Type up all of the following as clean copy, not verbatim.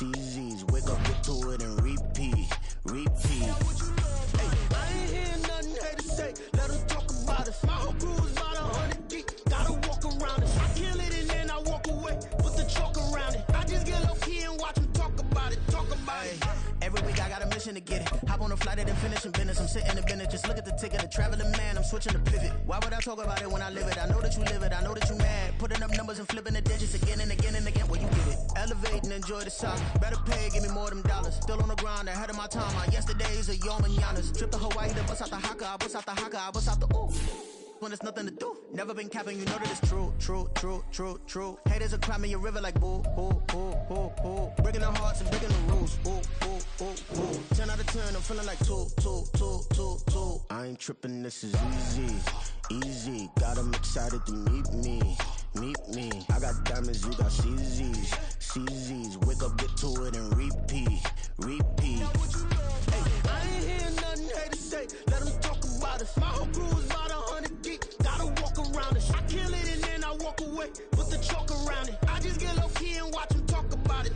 CZs, wake up, get to it, and repeat. Hey, I ain't hearing nothing haters say. Let them talk about us. My whole crew is about 100 deep. Gotta walk around it. I kill it and then I walk away. Put the chalk around it. I just get low key and watch them talk about it. Every week I got a mission to get it. Hop on a flight and then finish in business. I'm sitting in business. Just look at the ticket. A traveling man. I'm switching to pivot. Why would I talk about it when I live it? I know that you live it. I know that you mad. Putting up numbers and flipping the digits again and again and again. Well, you get it. Elevate and enjoy the sauce. Better pay, give me more them dollars. Still on the grind, ahead of my time. My yesterdays are yo mananas. Trip to Hawaii to bust out the haka. I bust out the haka. I bust out the ooh. When there's nothing to do. Never been capping, you know that it's true. Haters are climbing your river like boo. Breaking the hearts and breaking the rules. Ooh. 10 out of 10, I'm feeling like two. I ain't tripping, this is easy. Got 'em excited to meet me. I got diamonds, you got CZs. Wake up, get to it, and repeat. Hey, I ain't hearing nothing haters say. Let them talk about us. My whole crew is about 100 deep. Gotta walk around it. I kill it and then I walk away. Put the chalk around it. I just get low key and watch them talk about it.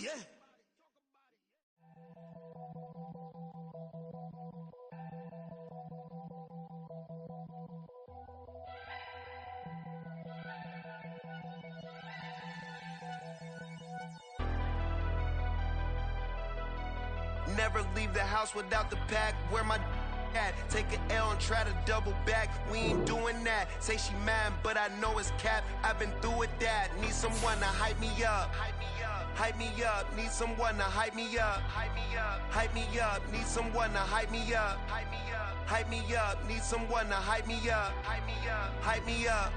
Yeah. Never leave the house without the pack. Where my at? Take an L and try to double back. We ain't doing that. Say she mad, but I know it's cap. I've been through with that. Need someone to hype me up. Hype me up. Need someone to hype me up. Hype me up. Need someone to hype me up. Hype me up. Need someone to hype me up. Hype me up.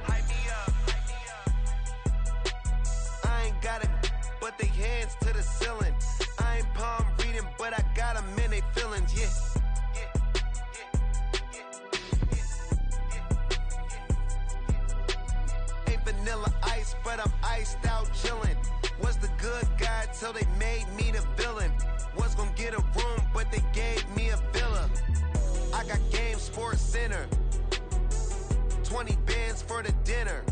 I ain't got it, but they hands to the ceiling. I ain't palm reading, but I got them in they feelings, yeah. Ain't vanilla ice, but I'm iced out chillin'. Was the good guy till they made me the villain. Was gonna get a room, but they gave me a villa. I got Game Sports Center. 20 bands for the dinner.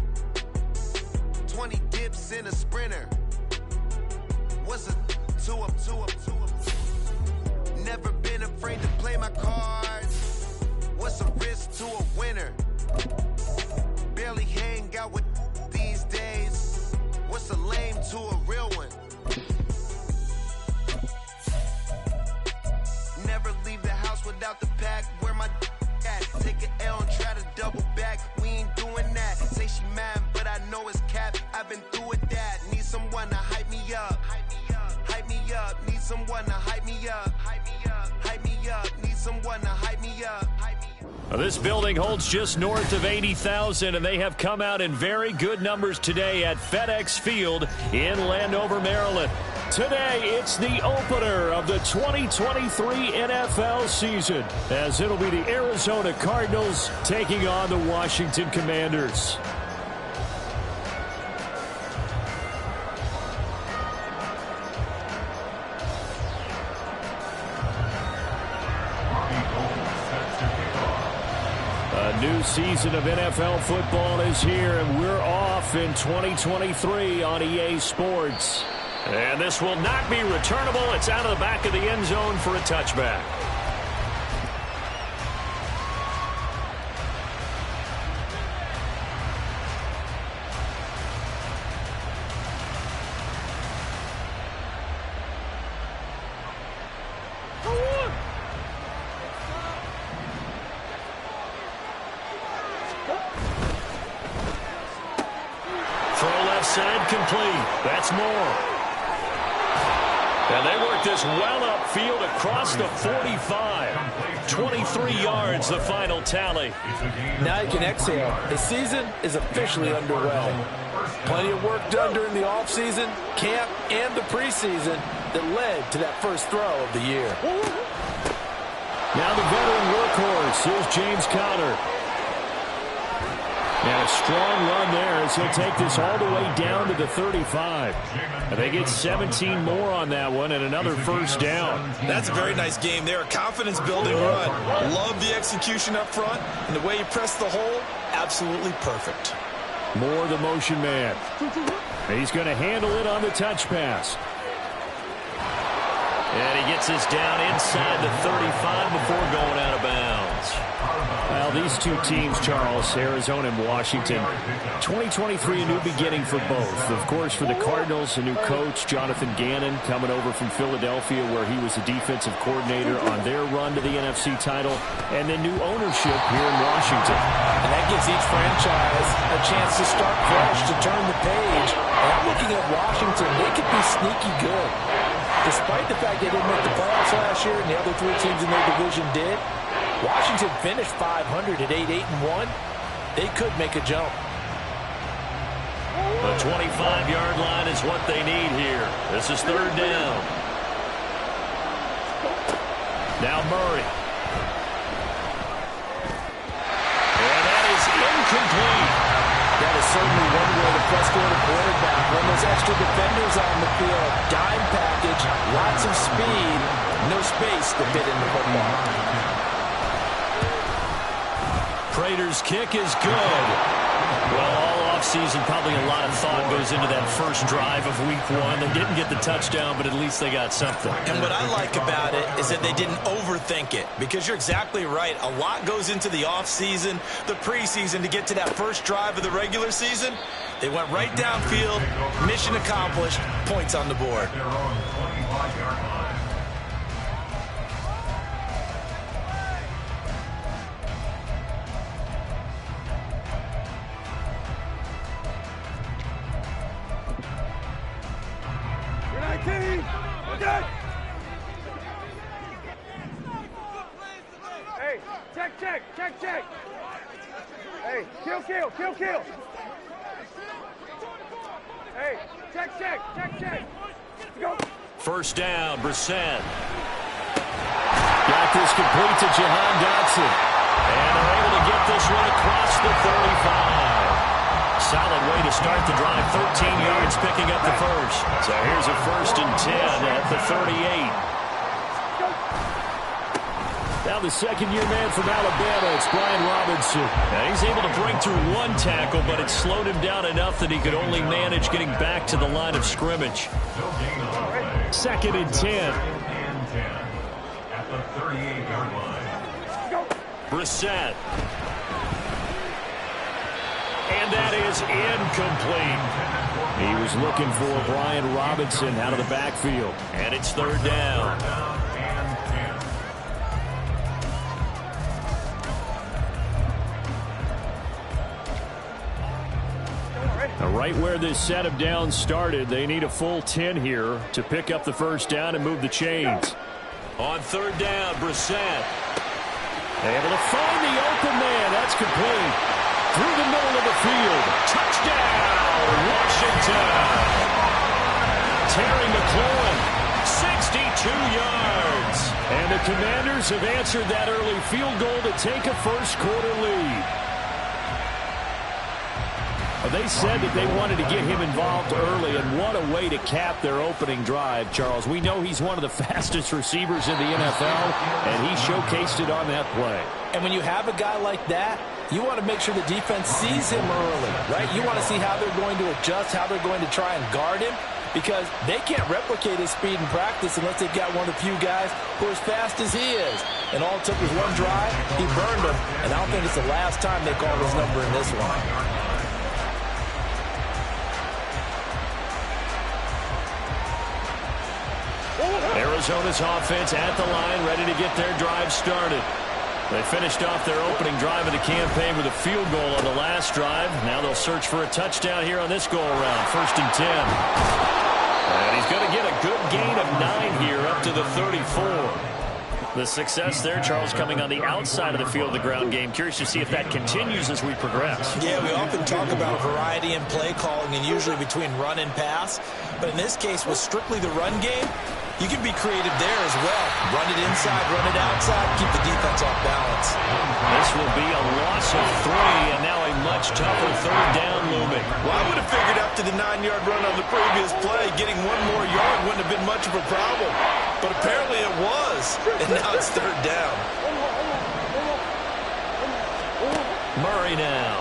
20 dips in a Sprinter. What's a two up. Never been afraid to play my cards. What's a risk to a winner? Barely hang out with these days. What's a lame to a real one? Never leave the house without the pack. Where my at? Take an L and try to double back. We ain't doing that. Say she mad, but I know it's cap. I've been through with that. Need someone to hype me up. Hype me up. Need someone to hype me up. Hype me up. Need someone to hype me up. This building holds just north of 80,000, and they have come out in very good numbers today at FedEx Field in Landover, Maryland. Today, it's the opener of the 2023 NFL season, as it'll be the Arizona Cardinals taking on the Washington Commanders. A new season of NFL football is here, and we're off in 2023 on EA Sports. And this will not be returnable. It's out of the back of the end zone for a touchback. Throw left side complete. That's Moore. And they work this well upfield across the 45. 23 yards, the final tally. Now you can exhale. The season is officially underway. Plenty of work done during the offseason, camp, and the preseason that led to that first throw of the year. Now the veteran workhorse. Here's James Conner. And a strong run there as he'll take this all the way down to the 35. And they get 17 more on that one and another first down. That's a very nice game there. A confidence-building run. Love the execution up front. And the way he pressed the hole, absolutely perfect. Moore, the motion man. He's going to handle it on the touch pass. And he gets this down inside the 35 before going out of bounds. Well, these two teams, Charles, Arizona and Washington, 2023, a new beginning for both. Of course, for the Cardinals, a new coach, Jonathan Gannon, coming over from Philadelphia, where he was the defensive coordinator on their run to the NFC title, and then new ownership here in Washington. And that gives each franchise a chance to start fresh, to turn the page. And I'm looking at Washington. They could be sneaky good. Despite the fact they didn't make the playoffs last year and the other three teams in their division did, Washington finished 500 at 8-1. They could make a jump. The 25-yard line is what they need here. This is third down. Now Murray. And that is incomplete. That is certainly one way to frustrate a quarterback. When there's extra defenders on the field, dime package, lots of speed, no space to fit in the football. Prater's kick is good. Well, all offseason, probably a lot of thought goes into that first drive of week one. They didn't get the touchdown, but at least they got something. And what I like about it is that they didn't overthink it, because you're exactly right. A lot goes into the offseason, the preseason, to get to that first drive of the regular season. They went right downfield, mission accomplished, points on the board. Hey, check. Hey, kill. Hey, check. Go. First down, Brissett. Got this complete to Jahan Dotson. And they're able to get this one across the 35. Solid way to start the drive. 13 yards picking up the first. So here's a 1st and 10 at the 38. Now the second-year man from Alabama, it's Brian Robinson. Now he's able to break through one tackle, but it slowed him down enough that he could only manage getting back to the line of scrimmage. 2nd and 10. At the 38-yard line. Brissett. And that is incomplete. He was looking for Brian Robinson out of the backfield. And it's third down. Right where this set of downs started, they need a full 10 here to pick up the first down and move the chains. On third down, Brissett. Able to find the open man. That's complete. Through the middle of the field. Touchdown, Washington. Terry McLaurin, 62 yards. And the Commanders have answered that early field goal to take a first-quarter lead. They said that they wanted to get him involved early, and what a way to cap their opening drive, Charles. We know he's one of the fastest receivers in the NFL, and he showcased it on that play. And when you have a guy like that, you want to make sure the defense sees him early, right? You want to see how they're going to adjust, how they're going to try and guard him, because they can't replicate his speed in practice unless they've got one of the few guys who are as fast as he is. And all it took was one drive, he burned him, and I don't think it's the last time they call his number in this one. Arizona's offense at the line, ready to get their drive started. They finished off their opening drive of the campaign with a field goal on the last drive. Now they'll search for a touchdown here on this go-around. 1st and 10. And he's going to get a good gain of 9 here up to the 34. The success there, Charles, coming on the outside of the field of the ground game. Curious to see if that continues as we progress. Yeah, we often talk about variety in play calling and usually between run and pass. But in this case, with strictly the run game, you can be creative there as well. Run it inside, run it outside, keep the defense off balance. This will be a loss of 3, and now a much tougher third down looming. Well, I would have figured after the 9-yard run on the previous play, getting one more yard wouldn't have been much of a problem. But apparently it was, and now it's third down. Murray now.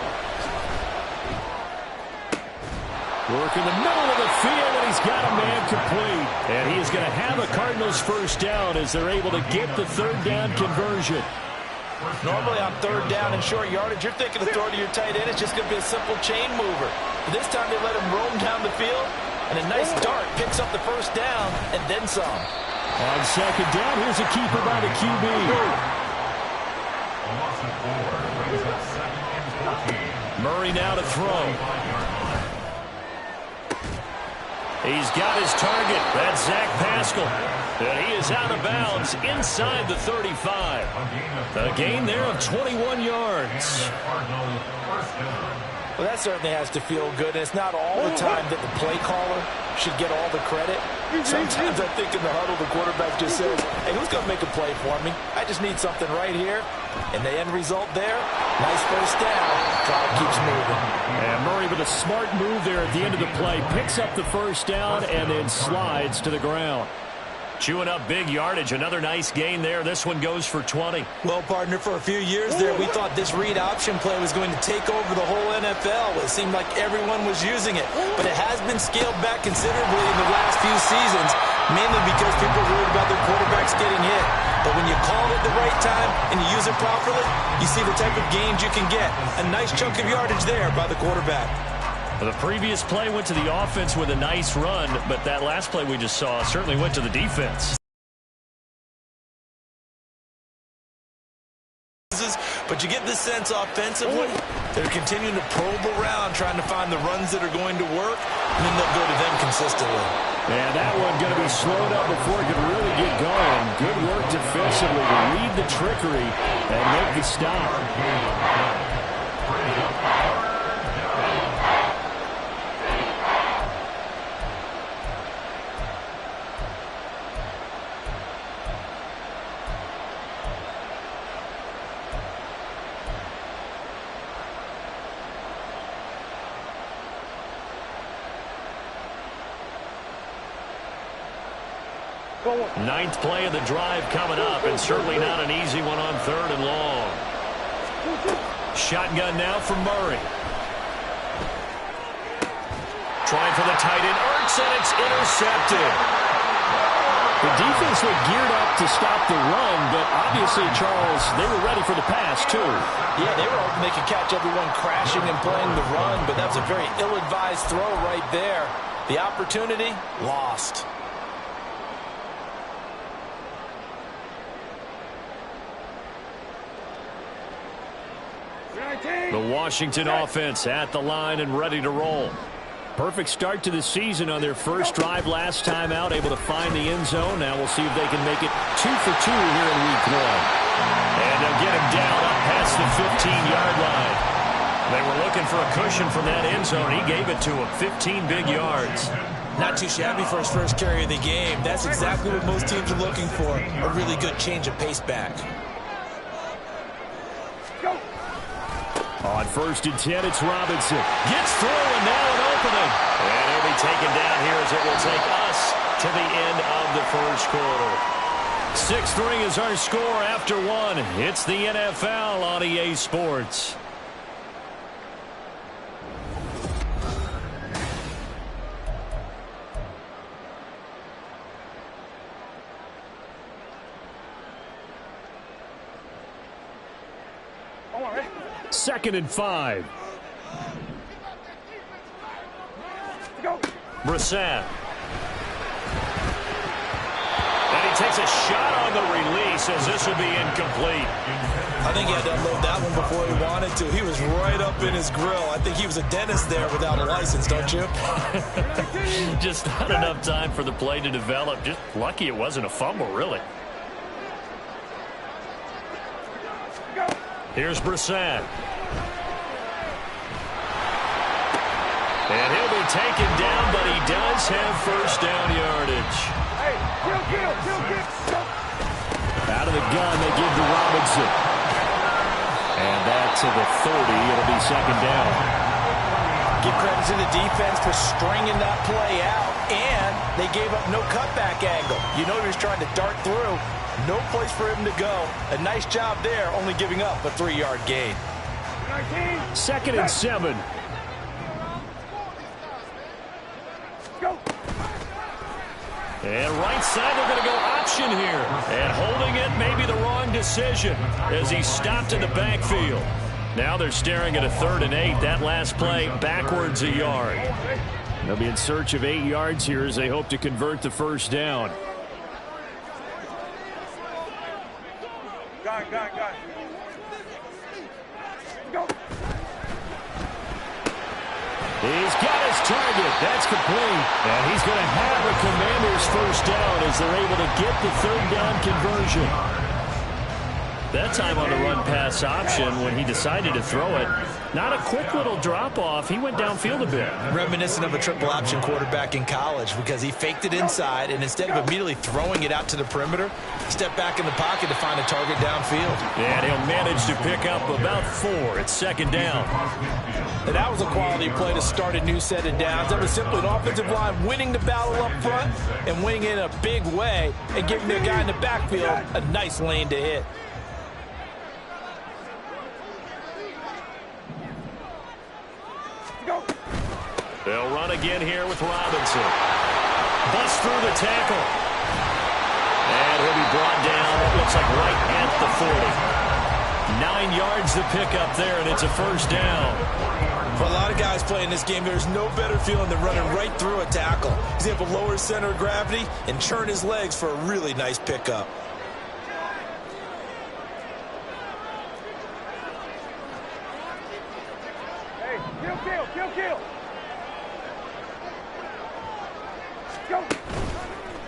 Working the middle of the field, and he's got a man complete. And he is going to have a Cardinals first down as they're able to get the third down conversion. Normally on third down and short yardage, you're thinking of throwing to your tight end. It's just going to be a simple chain mover. But this time they let him roam down the field, and a nice dart picks up the first down and then some. On second down, here's a keeper by the QB. Murray now to throw. He's got his target. That's Zach Pascal. And he is out of bounds inside the 35. A gain there of 21 yards. Well, that certainly has to feel good. And it's not all the time that the play caller should get all the credit. Sometimes I think in the huddle, the quarterback just says, hey, who's going to make a play for me? I just need something right here. And the end result there, nice first down. Drive keeps moving. And Murray with a smart move there at the end of the play. Picks up the first down and then slides to the ground. Chewing up big yardage. Another nice gain there. This one goes for 20. Well, partner, for a few years there, we thought this read option play was going to take over the whole NFL. It seemed like everyone was using it. But it has been scaled back considerably in the last few seasons, mainly because people are worried about their quarterbacks getting hit. But when you call it at the right time and you use it properly, you see the type of gains you can get. A nice chunk of yardage there by the quarterback. The previous play went to the offense with a nice run, but that last play we just saw certainly went to the defense. But you get the sense offensively, they're continuing to probe around, trying to find the runs that are going to work, and then they'll go to them consistently. And that one going to be slowed up before it could really get going. Good work defensively to read the trickery and make the stop. Ninth play of the drive coming up, and certainly not an easy one on third and long. Shotgun now from Murray. Trying for the tight end, Ertz, and it's intercepted. The defense looked geared up to stop the run, but obviously, Charles, they were ready for the pass, too. Yeah, they were hoping they could catch everyone crashing and playing the run, but that's a very ill-advised throw right there. The opportunity, lost. The Washington offense at the line and ready to roll. Perfect start to the season on their first drive last time out, able to find the end zone. Now we'll see if they can make it 2 for 2 here in week 1. And they'll get him down up past the 15-yard line. They were looking for a cushion from that end zone. He gave it to him, 15 big yards. Not too shabby for his first carry of the game. That's exactly what most teams are looking for, a really good change of pace back. On 1st and 10, it's Robinson. Gets through, and now an opening. And he'll be taken down here as it will take us to the end of the first quarter. 6-3 is our score after 1. It's the NFL on EA Sports. Second and 5. Brissett. And he takes a shot on the release as this will be incomplete. I think he had to unload that one before he wanted to. He was right up in his grill. I think he was a dentist there without a license, don't you? Just not enough time for the play to develop. Just lucky it wasn't a fumble, really. Here's Brissett. And he'll be taken down, but he does have first down yardage. Hey, kill. Out of the gun, they give to Robinson. And that to the 30. It'll be second down. Give credit to the defense for stringing that play out, and they gave up no cutback angle. You know he was trying to dart through. No place for him to go. A nice job there, only giving up a 3-yard gain. 19. Second and 7. And right side, they're going to go option here. And holding it may be the wrong decision as he stopped in the backfield. Now they're staring at a 3rd and 8. That last play backwards a yard. They'll be in search of 8 yards here as they hope to convert the first down. Got it. Go. He's got his target. That's complete. And he's going to have a Commanders first down as they're able to get the 3rd down conversion. That time on the run-pass option when he decided to throw it. Not a quick little drop-off. He went downfield a bit. Reminiscent of a triple option quarterback in college because he faked it inside, and instead of immediately throwing it out to the perimeter, stepped back in the pocket to find a target downfield. And he'll manage to pick up about 4. It's 2nd down. And that was a quality play to start a new set of downs. That was simply an offensive line winning the battle up front and winning in a big way and giving the guy in the backfield a nice lane to hit. They'll run again here with Robinson. Bust through the tackle. And he'll be brought down, it looks like right at the 40. 9 yards to pick up there, and it's a first down. For a lot of guys playing this game, there's no better feeling than running right through a tackle. He's able to lower his center of gravity and churn his legs for a really nice pickup. Hey, kill. Go.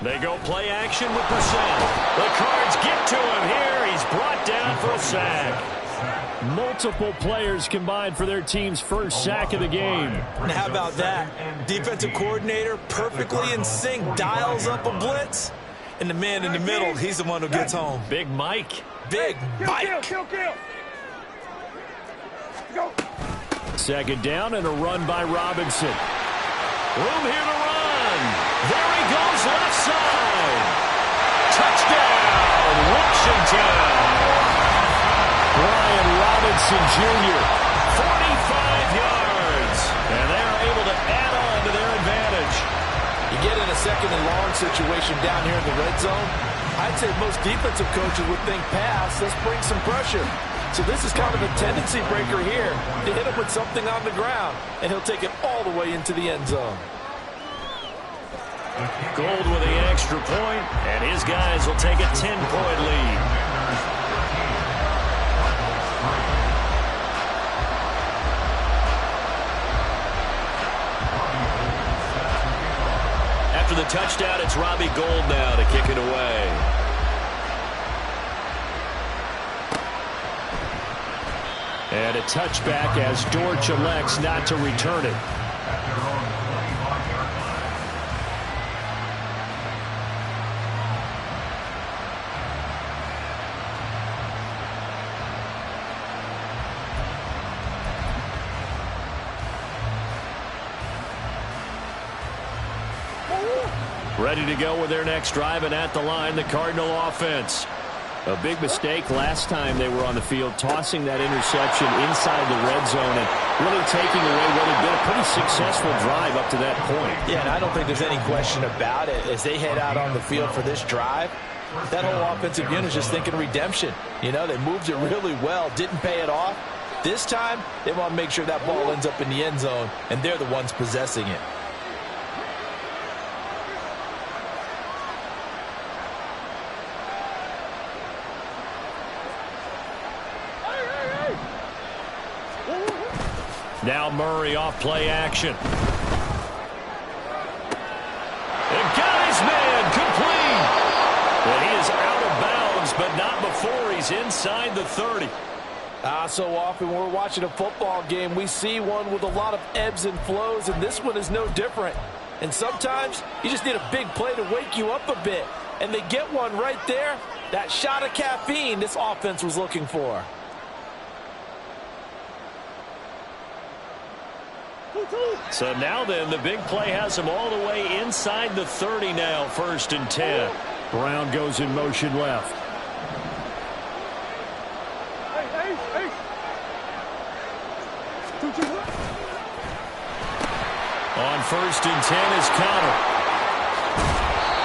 They go play action with Purcell. The Cards get to him here. He's brought down for a sack. Multiple players combined for their team's first sack of the game. And how about that? Defensive coordinator perfectly in sync, dials up a blitz. And the man in the middle, he's the one who gets home. Big Mike. Big Mike. Kill. Go. 2nd down and a run by Robinson. Room here to run. There he goes left side. Touchdown, Washington. Brian Robinson Jr., 45 yards. And they're able to add on to their advantage. You get in a 2nd and long situation down here in the red zone. I'd say most defensive coaches would think pass. Let's bring some pressure. So this is kind of a tendency breaker here to hit him with something on the ground. And he'll take it all the way into the end zone. Gold with the extra point, and his guys will take a 10-point lead. After the touchdown, it's Robbie Gould now to kick it away. And a touchback as Dortch elects not to return it. Ready to go with their next drive, and at the line, the Cardinal offense. A big mistake last time they were on the field, tossing that interception inside the red zone and really taking away what had been a pretty successful drive up to that point. Yeah, and I don't think there's any question about it. As they head out on the field for this drive, that whole offensive unit is just thinking redemption. You know, they moved it really well, didn't pay it off. This time, they want to make sure that ball ends up in the end zone, and they're the ones possessing it. Now Murray off play action. And got his man complete. And he is out of bounds, but not before he's inside the 30. So often when we're watching a football game, we see one with a lot of ebbs and flows, and this one is no different. And sometimes you just need a big play to wake you up a bit. And they get one right there. That shot of caffeine this offense was looking for. So now then, the big play has him all the way inside the 30 now, 1st and 10. Brown goes in motion left. Hey. On 1st and 10 is Connor.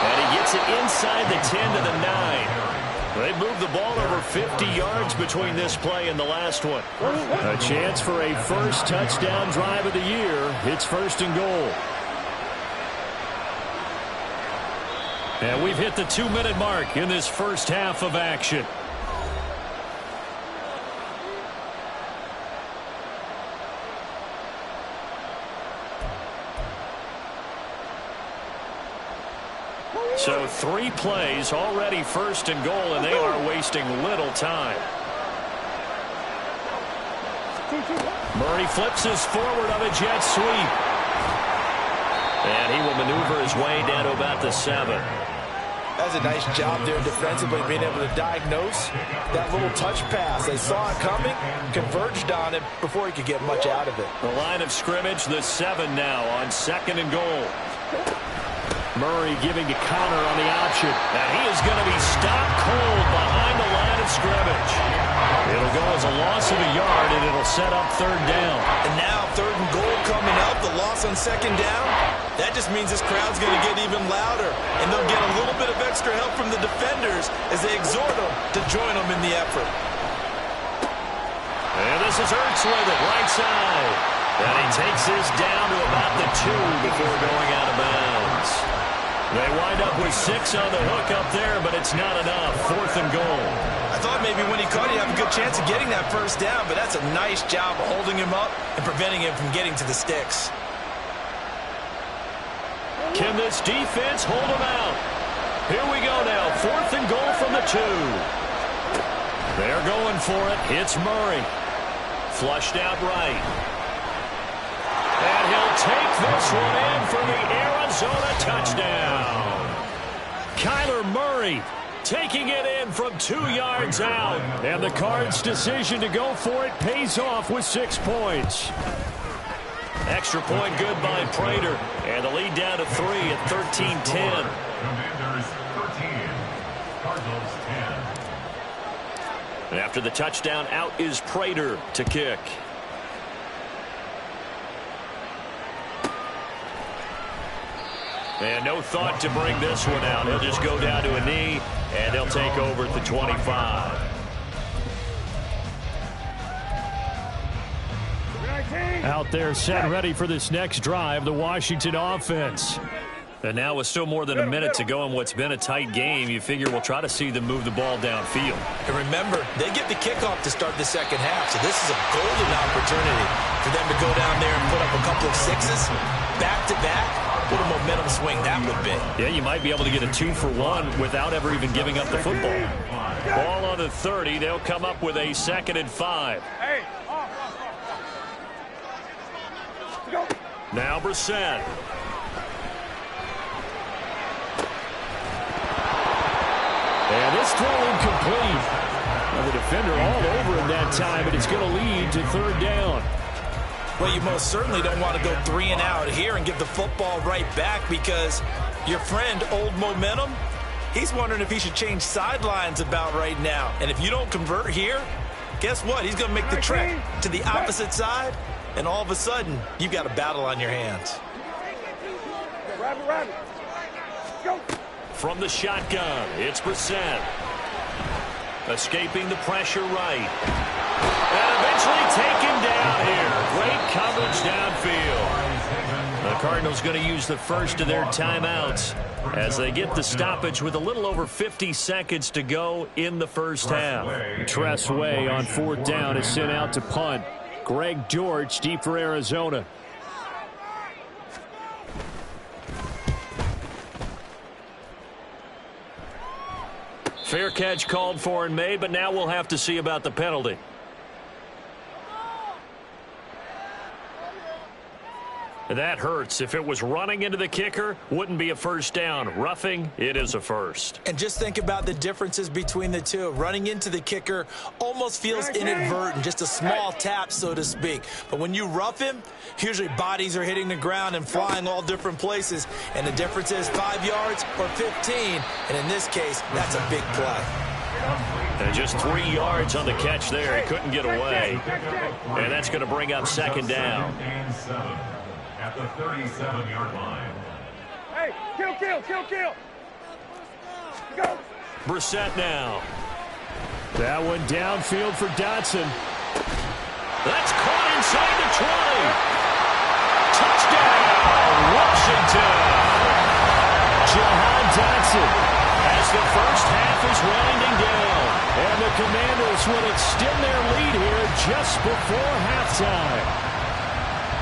And he he gets it inside the 10 to the 9. They moved the ball over 50 yards between this play and the last one. A chance for a first touchdown drive of the year. It's 1st and goal. And we've hit the 2-minute mark in this first half of action. So 3 plays already 1st and goal, and they are wasting little time. Murray flips his forward on a jet sweep. And he will maneuver his way down to about the 7. That's a nice job there defensively, being able to diagnose that little touch pass. They saw it coming, converged on it before he could get much out of it. The line of scrimmage, the 7 now on 2nd and goal. Murray giving a counter on the option. And he is going to be stopped cold behind the line of scrimmage. It'll go as a loss of a yard, and it'll set up 3rd down. And now 3rd and goal coming up, the loss on 2nd down. That just means this crowd's going to get even louder, and they'll get a little bit of extra help from the defenders as they exhort them to join them in the effort. And this is Ertz with it, right side. And he takes this down to about the 2 before going out of bounds. They wind up with 6 on the hook up there, but it's not enough. 4th and goal. I thought maybe when he caught it, he'd have a good chance of getting that 1st down, but that's a nice job holding him up and preventing him from getting to the sticks. Can this defense hold him out? Here we go now. 4th and goal from the 2. They're going for it. It's Murray. Flushed out right. And he'll take this one in for the Arizona touchdown. Kyler Murray taking it in from 2 yards out. And the Cards' decision to go for it pays off with 6 points. Extra point good by Prater. And the lead down to 3 at 13-10. Commanders 13, Cardinals 10. And after the touchdown, out is Prater to kick. And no thought to bring this one out. He'll just go down to a knee, and they'll take over at the 25. Out there set and ready for this next drive, the Washington offense. And now with still more than a minute to go in what's been a tight game, you figure we'll try to see them move the ball downfield. And remember, they get the kickoff to start the 2nd half, so this is a golden opportunity for them to go down there and put up a couple of 6s back-to-back. What a momentum swing that would be. Yeah, you might be able to get a 2-for-1 without ever even giving up the football. Ball on the 30. They'll come up with a 2nd and 5. Now Brissett. And this throw incomplete. Well, the defender all over him that time, and it's going to lead to 3rd down. Well, you most certainly don't want to go 3 and out here and give the football right back, because your friend, Old Momentum, he's wondering if he should change sidelines about right now. And if you don't convert here, guess what? He's going to make the trek to the opposite side, and all of a sudden, you've got a battle on your hands. From the shotgun, it's Brissett. Escaping the pressure right. And eventually taken down here. Great coverage downfield. The Cardinals going to use the first of their timeouts as they get the stoppage with a little over 50 seconds to go in the first half. Tress Way on 4th down is sent out to punt. Greg George deep for Arizona. Fair catch called for and made, but now we'll have to see about the penalty. That hurts. If it was running into the kicker, wouldn't be a 1st down. Roughing, it is a 1st. And just think about the differences between the two. Running into the kicker almost feels inadvertent, just a small tap, so to speak. But when you rough him, usually bodies are hitting the ground and flying all different places. And the difference is 5 yards or 15. And in this case, that's a big play. And just 3 yards on the catch there. He couldn't get away. And that's going to bring up 2nd down. At the 37-yard line. Hey, kill. Brissett now. That one downfield for Dotson. That's caught inside the 20. Touchdown, Washington. Jahan Dotson as the first half is winding down. And the Commanders will extend their lead here just before halftime.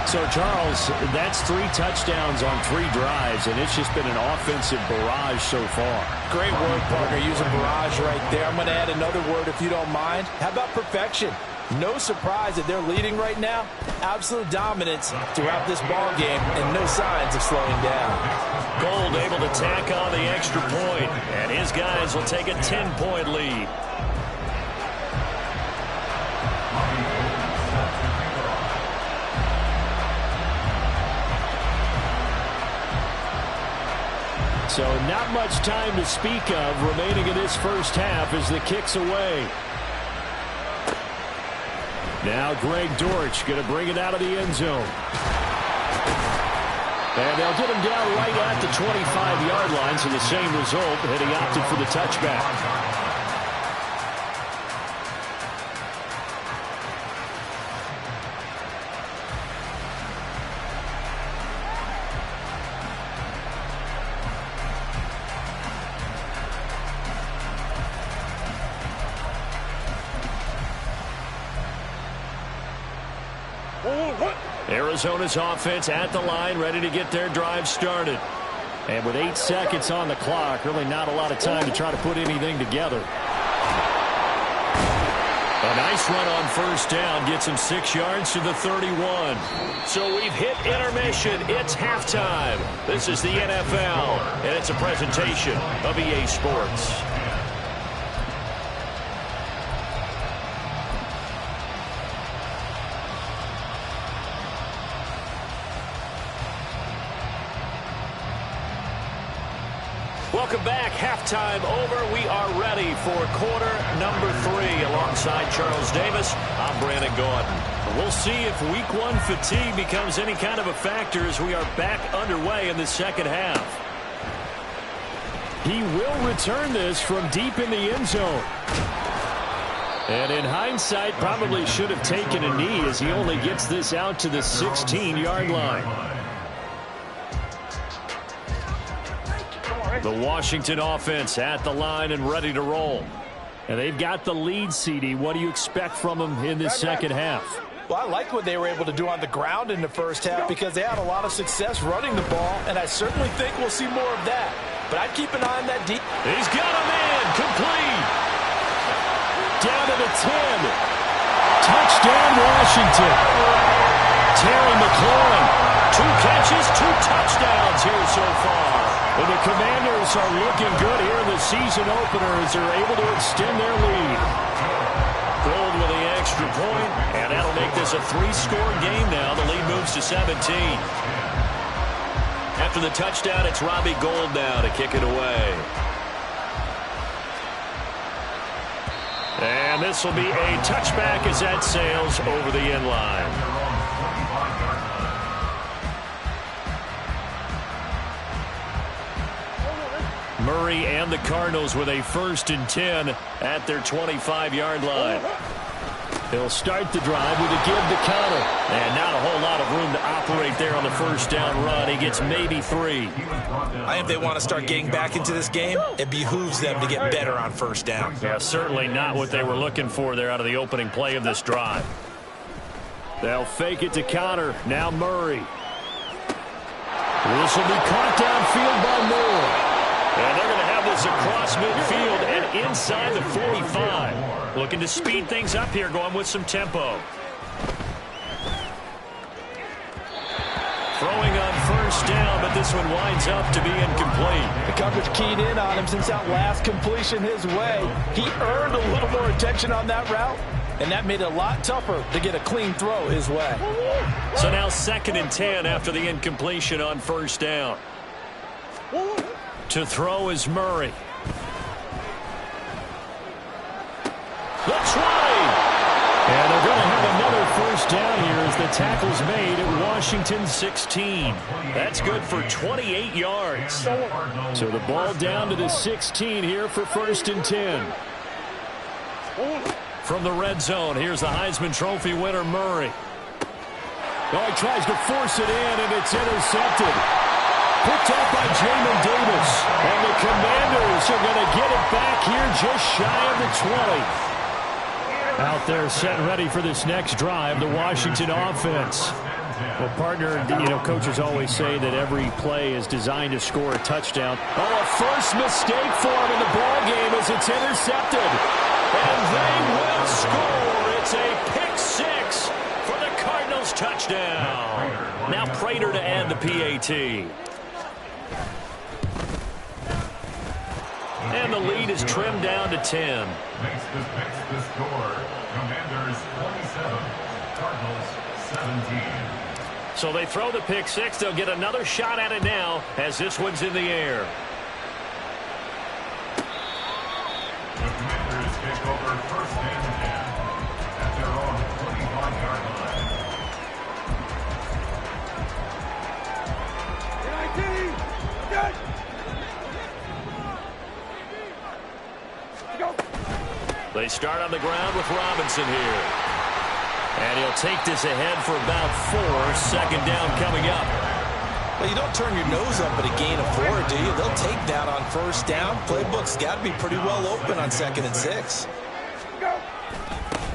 So, Charles, that's 3 touchdowns on 3 drives, and it's just been an offensive barrage so far. Great word, partner, using barrage right there. I'm going to add another word if you don't mind. How about perfection? No surprise that they're leading right now. Absolute dominance throughout this ball game and no signs of slowing down. Gold able to tack on the extra point, and his guys will take a 10-point lead. So not much time to speak of remaining in this first half as the kick's away. Now Greg Dortch going to bring it out of the end zone. And they'll get him down right at the 25-yard line, so the same result, and he opted for the touchback. Arizona's offense at the line, ready to get their drive started. And with 8 seconds on the clock, really not a lot of time to try to put anything together. A nice run on first down gets him 6 yards to the 31. So we've hit intermission. It's halftime. This is the NFL, and it's a presentation of EA Sports. Welcome back. Halftime over. We are ready for quarter number 3. Alongside Charles Davis, I'm Brandon Gaudin. We'll see if week 1 fatigue becomes any kind of a factor as we are back underway in the second half. He will return this from deep in the end zone. And in hindsight, probably should have taken a knee as he only gets this out to the 16-yard line. The Washington offense at the line and ready to roll. And they've got the lead, CD. What do you expect from them in this second half? Well, I like what they were able to do on the ground in the first half because they had a lot of success running the ball, and I certainly think we'll see more of that. But I'd keep an eye on that deep. He's got a man. Complete. Down to the 10. Touchdown, Washington. Terry McLaurin. 2 catches, 2 touchdowns here so far. And the Commanders are looking good here in the season opener as they're able to extend their lead. Gold with the extra point, and that'll make this a 3-score game now. The lead moves to 17. After the touchdown, it's Robbie Gould now to kick it away. And this will be a touchback as that sails over the end line. Murray and the Cardinals with a 1st and 10 at their 25-yard line. They'll start the drive with a give to Connor. And not a whole lot of room to operate there on the first down run. He gets maybe 3. I think they want to start getting back into this game. It behooves them to get better on first down. Yeah, certainly not what they were looking for there out of the opening play of this drive. They'll fake it to Connor. Now Murray. This will be caught downfield by Moore. And they're going to have this across midfield and inside the 45. Looking to speed things up here, going with some tempo. Throwing on first down, but this one winds up to be incomplete. The coverage keyed in on him since that last completion his way. He earned a little more attention on that route, and that made it a lot tougher to get a clean throw his way. So now 2nd and 10 after the incompletion on first down. To throw is Murray. Looks right. And they're going to have another first down here as as the tackle's made at Washington 16. That's good for 28 yards. So the ball down to the 16 here for 1st and 10. From the red zone, here's the Heisman Trophy winner, Murray. Oh, he tries to force it in, and it's intercepted. Picked up by Jamin Davis. And the Commanders are going to get it back here just shy of the 20. Out there set ready for this next drive, the Washington offense. Well, partner, coaches always say that every play is designed to score a touchdown. Oh, a first mistake for him in the ball game as it's intercepted. And they will score. It's a pick six for the Cardinals touchdown. Now Prater to add the PAT. And the lead is trimmed down to 10. Makes the score. Commanders 27, Cardinals 17. So they throw the pick six. They'll get another shot at it now as this one's in the air. The Commanders take over 1st and 10 at their own 25-yard line. 19, They start on the ground with Robinson here. And he'll take this ahead for about 4. Second down coming up. Well, you don't turn your nose up at a gain of 4, do you? They'll take that on 1st down. Playbook's got to be pretty well open on 2nd and 6.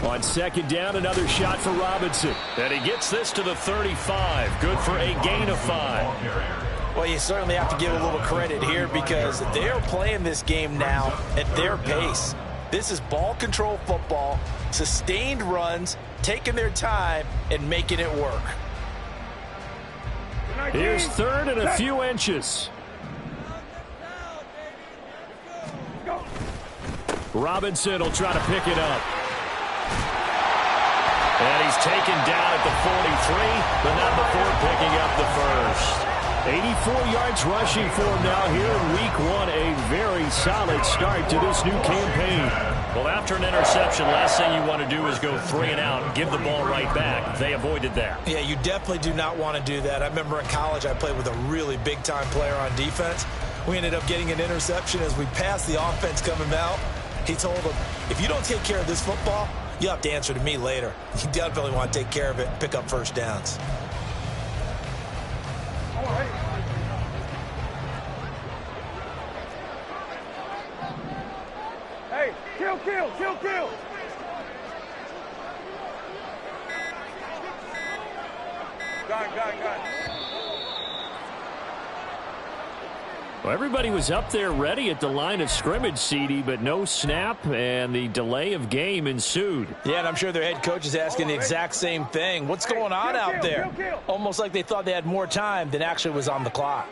On 2nd down, another shot for Robinson. And he gets this to the 35. Good for a gain of 5. Well, you certainly have to give a little credit here because they're playing this game now at their pace. This is ball control football, sustained runs, taking their time, and making it work. Here's 3rd and a few inches. Robinson will try to pick it up. And he's taken down at the 43, but not before picking up the first. 84 yards rushing for him now here in week 1. A very solid start to this new campaign. Well, after an interception, last thing you want to do is go 3 and out, give the ball right back. They avoided that. Yeah, you definitely do not want to do that. I remember in college I played with a really big-time player on defense. We ended up getting an interception as we passed the offense coming out. He told him, if you don't take care of this football, you'll have to answer to me later. You definitely want to take care of it and pick up 1st downs. Hey, kill. Gun. Well, everybody was up there ready at the line of scrimmage, CD, but no snap, and the delay of game ensued. Yeah, and I'm sure their head coach is asking the exact same thing. What's going on out there? Almost like they thought they had more time than actually was on the clock.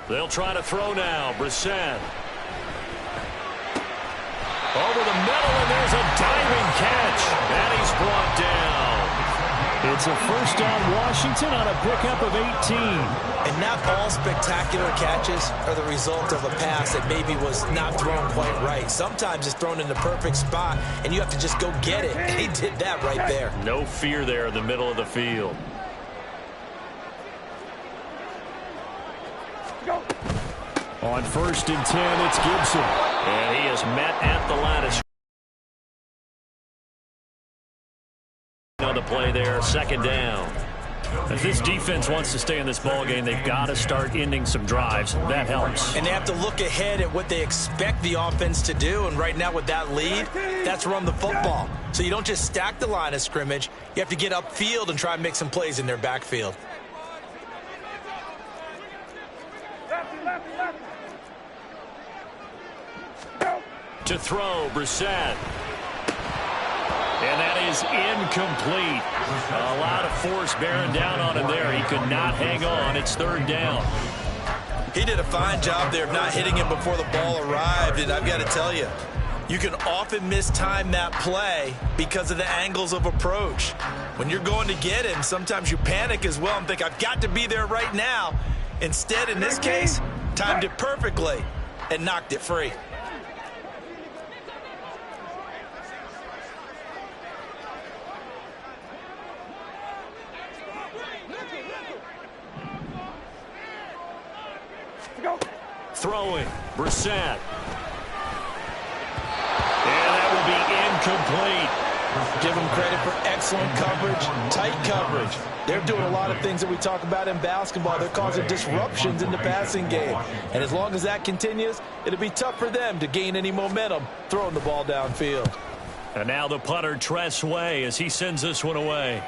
They'll try to throw now. Brissett. Over the middle, and there's a diving catch. And he's brought down. It's a 1st down Washington on a pickup of 18. And not all spectacular catches are the result of a pass that maybe was not thrown quite right. Sometimes it's thrown in the perfect spot, and you have to just go get it. And he did that right there. No fear there in the middle of the field. On 1st and 10, it's Gibson. And he is met at the line of scrimmage. On the play there, 2nd down. If this defense wants to stay in this ballgame, they've got to start ending some drives. That helps. And they have to look ahead at what they expect the offense to do. And right now with that lead, that's run the football. So you don't just stack the line of scrimmage. You have to get upfield and try and make some plays in their backfield. To throw, Brissett. And that is incomplete. A lot of force bearing down on him there. He could not hang on. It's 3rd down. He did a fine job there of not hitting him before the ball arrived. And I've got to tell you, you can often mistime that play because of the angles of approach. When you're going to get him, sometimes you panic as well and think, I've got to be there right now. Instead, in this case, timed it perfectly and knocked it free. Brissett. And that will be incomplete. Give them credit for excellent coverage, tight coverage. They're doing a lot of things that we talk about in basketball. They're causing disruptions in the passing game. And as long as that continues, it'll be tough for them to gain any momentum throwing the ball downfield. And now the punter, Tress Way, as he sends this one away.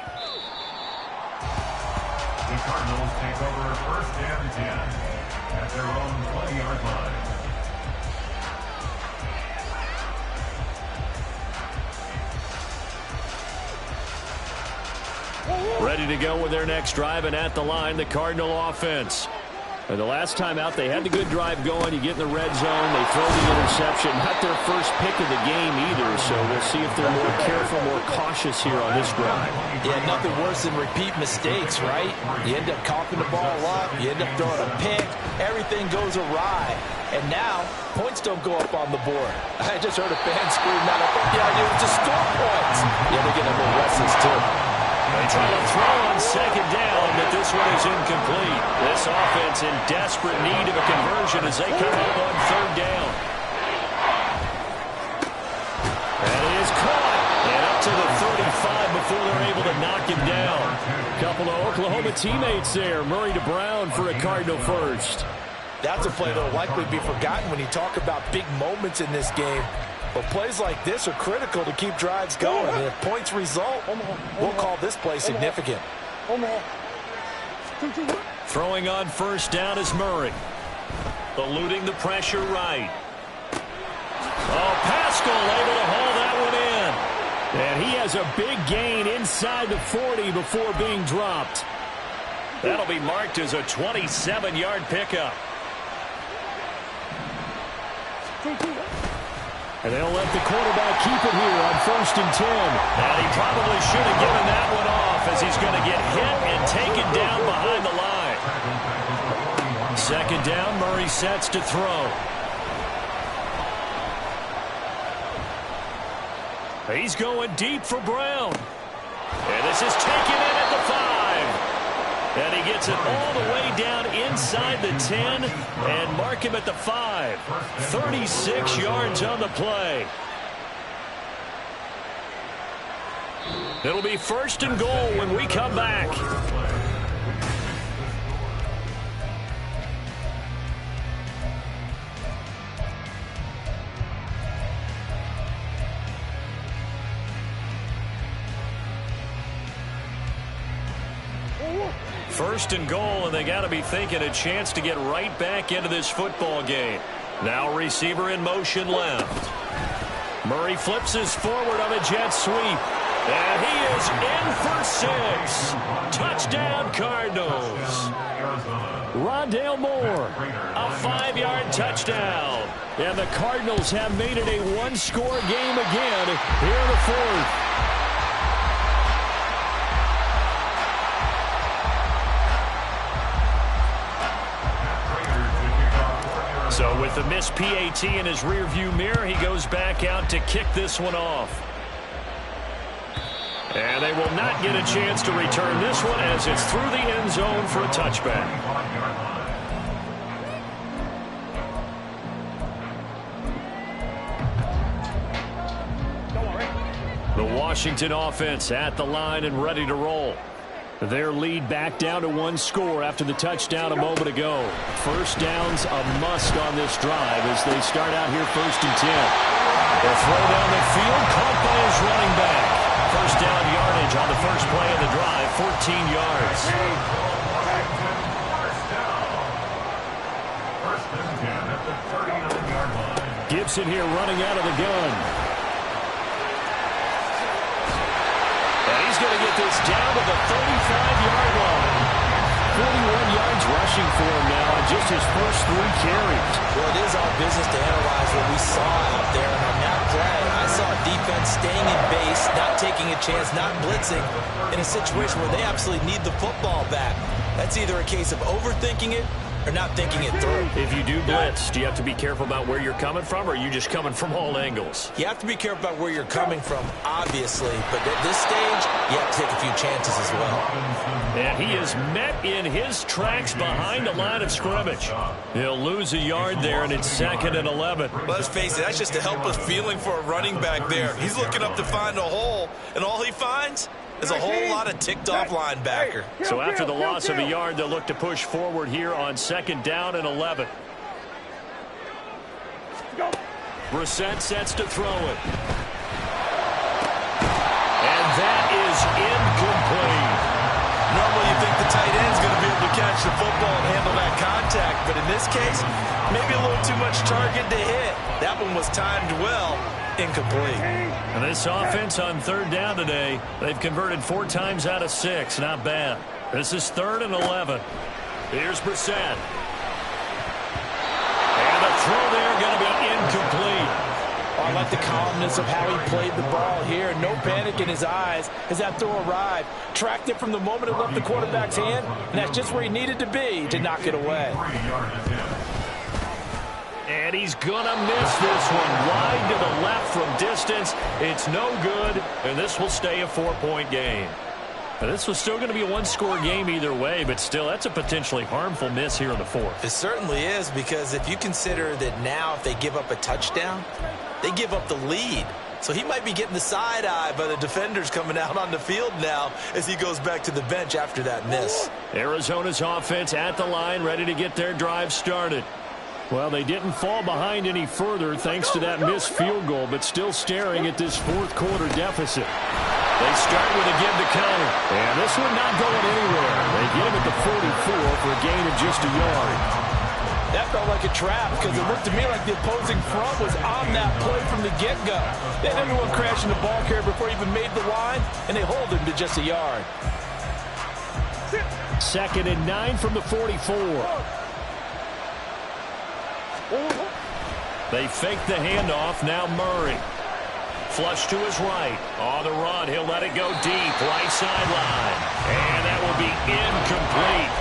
The Cardinals take over first and 10 at their own 20-yard line. Ready to go with their next drive, and at the line, the Cardinal offense. And the last time out, they had the good drive going. You get in the red zone, they throw the interception. Not their first pick of the game either, so we'll see if they're more careful, more cautious here on this drive. Yeah, nothing worse than repeat mistakes, right? You end up coughing the ball up, you end up throwing a pick, everything goes awry. And now, points don't go up on the board. I just heard a fan scream that. I thought the idea was to score points. Yeah, they're getting a little restless, too. They try to throw on second down, but this one is incomplete. This offense in desperate need of a conversion as they come up on third down. And it is caught. And up to the 35 before they're able to knock him down. A couple of Oklahoma teammates there. Murray to Brown for a Cardinal first. That's a play that will likely be forgotten when you talk about big moments in this game. But plays like this are critical to keep drives going. And if points result, we'll call this play significant. Throwing on first down is Murray. Eluding the pressure right. Oh, Pascal able to haul that one in. And he has a big gain inside the 40 before being dropped. That'll be marked as a 27-yard pickup. And they'll let the quarterback keep it here on first and 10. And he probably should have given that one off as he's going to get hit and taken down behind the line. Second down, Murray sets to throw. He's going deep for Brown. And this is taken in at the 5. And he gets it all the way down inside the 10 and mark him at the 5. 36 yards on the play. It'll be first and goal when we come back. First and goal, and they got to be thinking a chance to get right back into this football game. Now receiver in motion left. Murray flips his forward on a jet sweep. And he is in for 6. Touchdown, Cardinals. Rondale Moore, a 5-yard touchdown. And the Cardinals have made it a one-score game again here in the fourth. So with the missed PAT in his rearview mirror, he goes back out to kick this one off. And they will not get a chance to return this one as it's through the end zone for a touchback. The Washington offense at the line and ready to roll. Their lead back down to 1 score after the touchdown a moment ago. First down's a must on this drive as they start out here first and 10. They'll throw down the field, caught by his running back. First down yardage on the first play of the drive, 14 yards. First and 10 at the 39-yard line. Gibson here running out of the gun. And he's going to get this down to the 35-yard line. 41 yards rushing for him now on just his first 3 carries. Well, it is our business to analyze what we saw out there. And on that play, I saw defense staying in base, not taking a chance, not blitzing in a situation where they absolutely need the football back. That's either a case of overthinking it or not thinking it through. If you do blitz, do you have to be careful about where you're coming from, or are you just coming from all angles? You have to be careful about where you're coming from, obviously, but at this stage, you have to take a few chances as well. And he is met in his tracks behind the line of scrimmage. He'll lose a yard there, and it's 2nd and 11. Let's face it, that's just a helpless feeling for a running back there. He's looking up to find a hole, and all he finds is a whole lot of ticked-off linebacker. So after the loss of a yard, they'll look to push forward here on 2nd down and 11. Brissett sets to throw it. And that is incomplete. Normally you think the tight end's going to be able to catch the football and handle that contact, but in this case, maybe a little too much target to hit. That one was timed well. Incomplete. And this offense on 3rd down today, they've converted 4 times out of 6. Not bad. This is 3rd and 11. Here's Brissett. And the throw there going to be incomplete. Oh, I like the calmness of how he played the ball here. No panic in his eyes as that throw arrived. Tracked it from the moment it left the quarterback's hand, and that's just where he needed to be to knock it away. And he's going to miss this one. Wide to the left from distance. It's no good, and this will stay a 4-point game. Now, this was still going to be a 1-score game either way, but still, that's a potentially harmful miss here in the 4th. It certainly is, because if you consider that now if they give up a touchdown, they give up the lead. So he might be getting the side eye by the defenders coming out on the field now as he goes back to the bench after that miss. Arizona's offense at the line, ready to get their drive started. Well, they didn't fall behind any further thanks to that missed field goal, but still staring at this 4th quarter deficit. They start with a give to Conner, and this one not going anywhere. They get him at the 44 for a gain of just a yard. That felt like a trap because it looked to me like the opposing front was on that play from the get-go. They had everyone crashing the ball carrier before he even made the line, and they hold him to just a yard. 2nd and 9 from the 44. They fake the handoff. Now Murray. Flush to his right. On the run, he'll let it go deep. Right sideline. And that will be incomplete.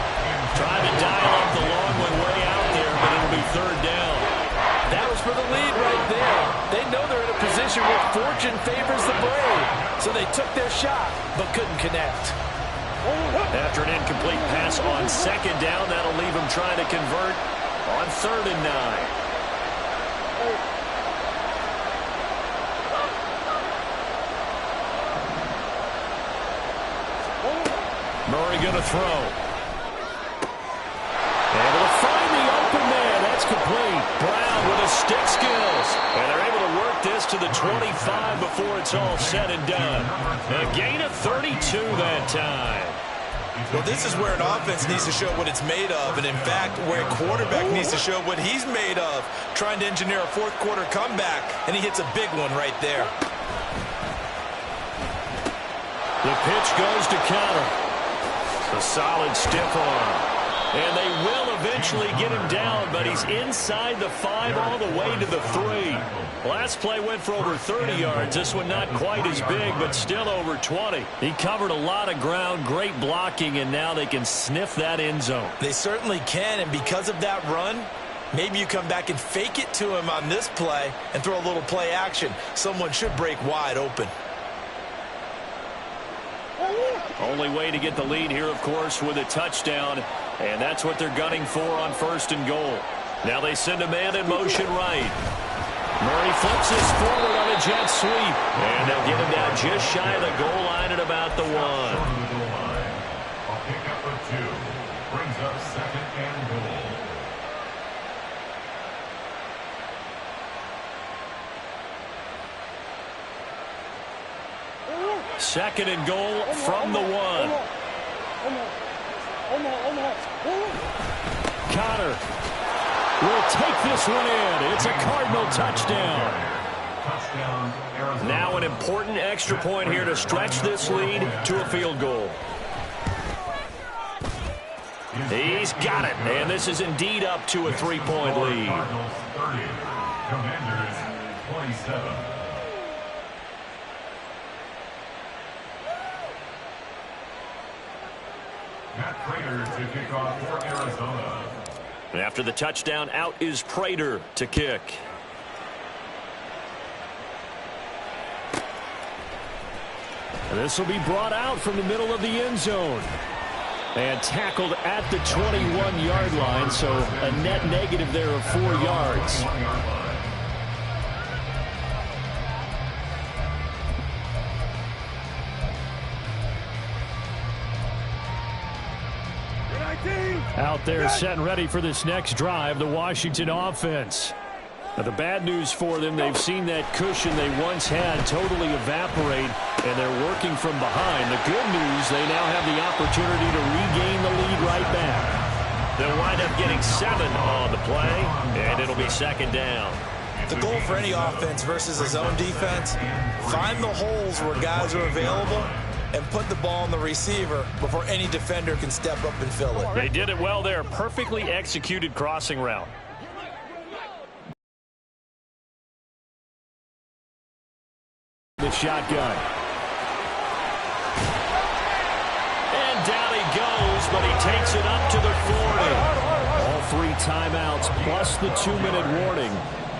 Trying to dial up the long one way out there, but it'll be 3rd down. That was for the lead right there. They know they're in a position where fortune favors the brave. So they took their shot, but couldn't connect. After an incomplete pass on 2nd down, that'll leave them trying to convert on 3rd and 9. Murray going to throw. Able to find the open man. That's complete. Brown with his stick skills. And they're able to work this to the 25 before it's all said and done. A gain of 32 that time. Well, this is where an offense needs to show what it's made of, and in fact, where a quarterback needs to show what he's made of, trying to engineer a 4th quarter comeback, and he hits a big one right there. The pitch goes to Conner. A solid stiff arm. And they will eventually get him down, but he's inside the 5 all the way to the 3. Last play went for over 30 yards. This one not quite as big, but still over 20. He covered a lot of ground, great blocking, and now they can sniff that end zone. They certainly can, and because of that run, maybe you come back and fake it to him on this play and throw a little play action. Someone should break wide open. Only way to get the lead here, of course, with a touchdown, and that's what they're gunning for on 1st and goal. Now they send a man in motion right. Murray flips this forward on a jet sweep, and they'll get him down just shy of the goal line at about the 1. A pickup of 2 brings up 2nd and goal. 2nd and goal from the 1. Conner will take this one in. It's a Cardinal touchdown. Now an important extra point here to stretch this lead to a field goal. He's got it, and this is indeed up to a 3-point lead. Cardinals 30, Commanders 27. Matt Prater to kick off for Arizona. After the touchdown, out is Prater to kick. This will be brought out from the middle of the end zone. And tackled at the 21-yard line, so a net negative there of 4 yards. Out there set and ready for this next drive, the Washington offense. Now, the bad news for them, they've seen that cushion they once had totally evaporate, and they're working from behind. The good news, they now have the opportunity to regain the lead right back. They'll wind up getting 7 on the play, and it'll be second down. The goal for any offense versus a zone defense, find the holes where guys are available and put the ball on the receiver before any defender can step up and fill it. They did it well there. Perfectly executed crossing route. The shotgun. And down he goes, but he takes it up to the 40. All 3 timeouts plus the 2-minute warning.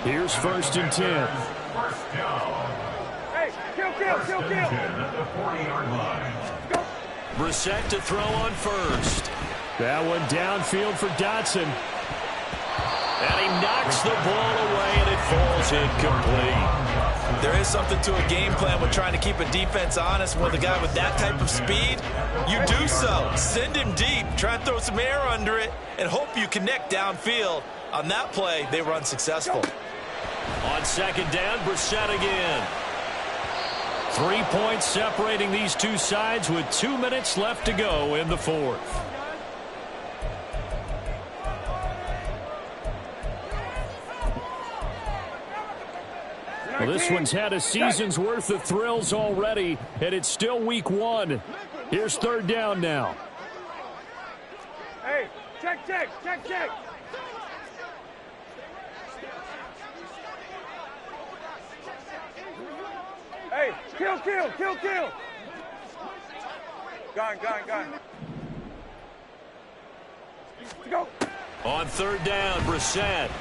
Here's 1st and 10. First down. Hey, kill. At the 40-yard line. Brissett to throw on first. That one downfield for Dotson. And he knocks the ball away, and it falls incomplete. There is something to a game plan with trying to keep a defense honest. With a guy with that type of speed, you do so. Send him deep, try and throw some air under it, and hope you connect downfield. On that play, they were unsuccessful. On second down, Brissett again. 3 points separating these two sides with 2 minutes left to go in the 4th. Well, this one's had a season's worth of thrills already, and it's still week 1. Here's 3rd down now. Hey, check. Hey, kill. Gone. Go. On 3rd down, Brissett.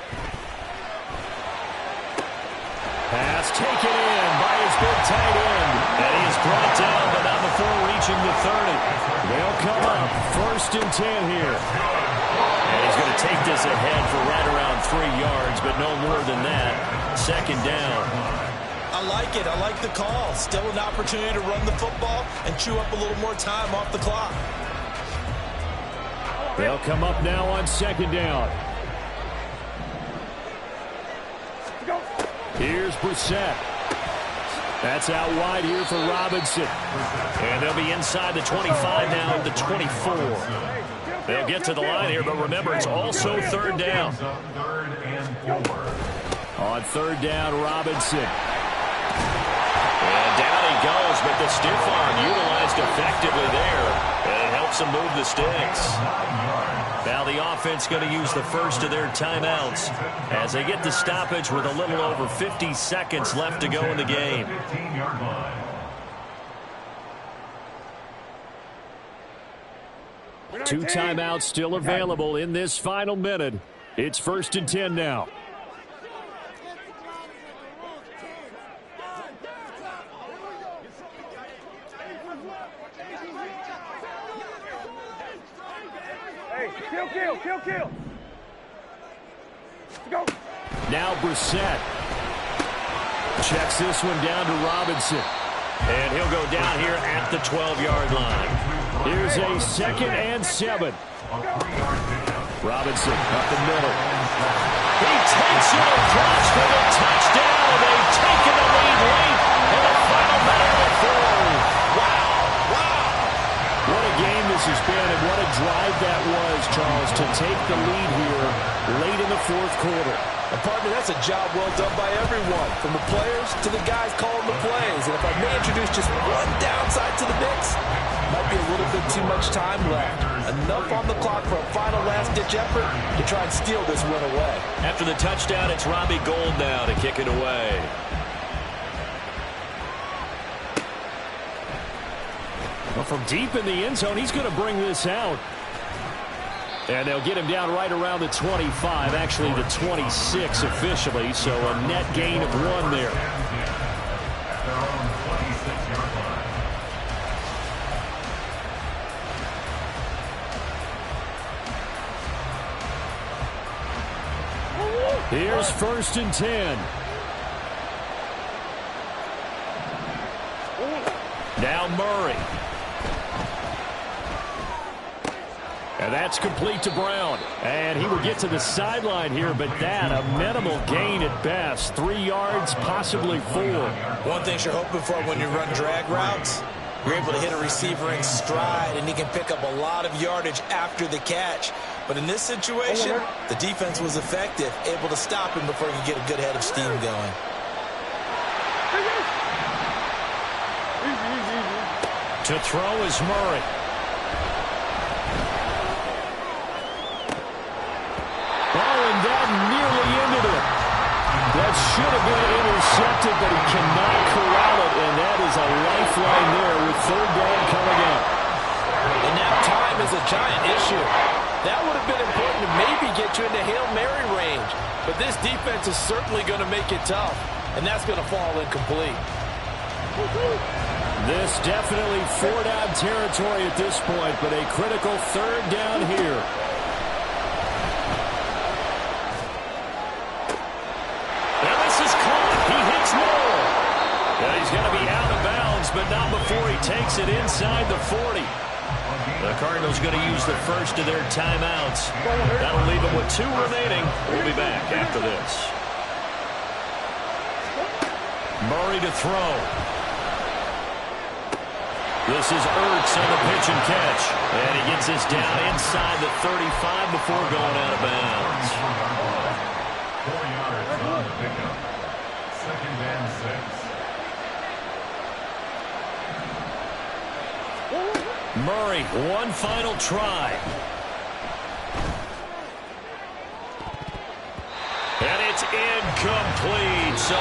Pass taken in by his big tight end. And he is brought down, but not before reaching the 30. They'll come up 1st and 10 here. And he's going to take this ahead for right around 3 yards, but no more than that. 2nd down. I like it. I like the call. Still an opportunity to run the football and chew up a little more time off the clock. They'll come up now on 2nd down. Here's Brissett. That's out wide here for Robinson. And they'll be inside the 25 now at the 24. They'll get to the line here, but remember, it's also 3rd down. 3rd and 4. On 3rd down, Robinson. And down he goes, but the stiff arm utilized effectively there. And it helps him move the sticks. Now the offense going to use the first of their timeouts as they get the stoppage with a little over 50 seconds left to go in the game. 15-yard line. Two timeouts still available in this final minute. It's 1st and 10 now. Kill. Go. Now Brissett checks this one down to Robinson. And he'll go down here at the 12-yard line. Here's a 2nd and 7. Robinson up the middle. He takes it across for the touchdown. They've taken the lead late in the final minute of the 4th. Wow. What a game this has been, and what a drive that was, Charles, to take the lead here late in the 4th quarter. And partner, that's a job well done by everyone, from the players to the guys calling the plays. And if I may introduce just one downside to the mix, might be a little bit too much time left. Enough on the clock for a final last-ditch effort to try and steal this win away. After the touchdown, it's Robbie Gould now to kick it away. Well, from deep in the end zone, he's going to bring this out. And they'll get him down right around the 25, actually the 26 officially, so a net gain of 1 there. At their own 26-yard line. Here's 1st and 10. Now Murray. And that's complete to Brown. And he will get to the sideline here, but that a minimal gain at best. 3 yards, possibly 4. One thing you're hoping for when you run drag routes, you're able to hit a receiver in stride, and he can pick up a lot of yardage after the catch. But in this situation, the defense was effective, able to stop him before he could get a good head of steam going. To throw is Murray. And that nearly ended it. That should have been intercepted, but he cannot corral it, and that is a lifeline there with 3rd down coming up. And now time is a giant issue. That would have been important to maybe get you into Hail Mary range, but this defense is certainly going to make it tough, and that's going to fall incomplete. This definitely 4-down territory at this point, but a critical 3rd down here. He's going to be out of bounds, but not before he takes it inside the 40. The Cardinals going to use the first of their timeouts. That'll leave them with 2 remaining. We'll be back after this. Murray to throw. This is Ertz on the pitch and catch. And he gets this down inside the 35 before going out of bounds. 4 yards on the pickup. 2nd and 6. Murray, one final try. And it's incomplete. So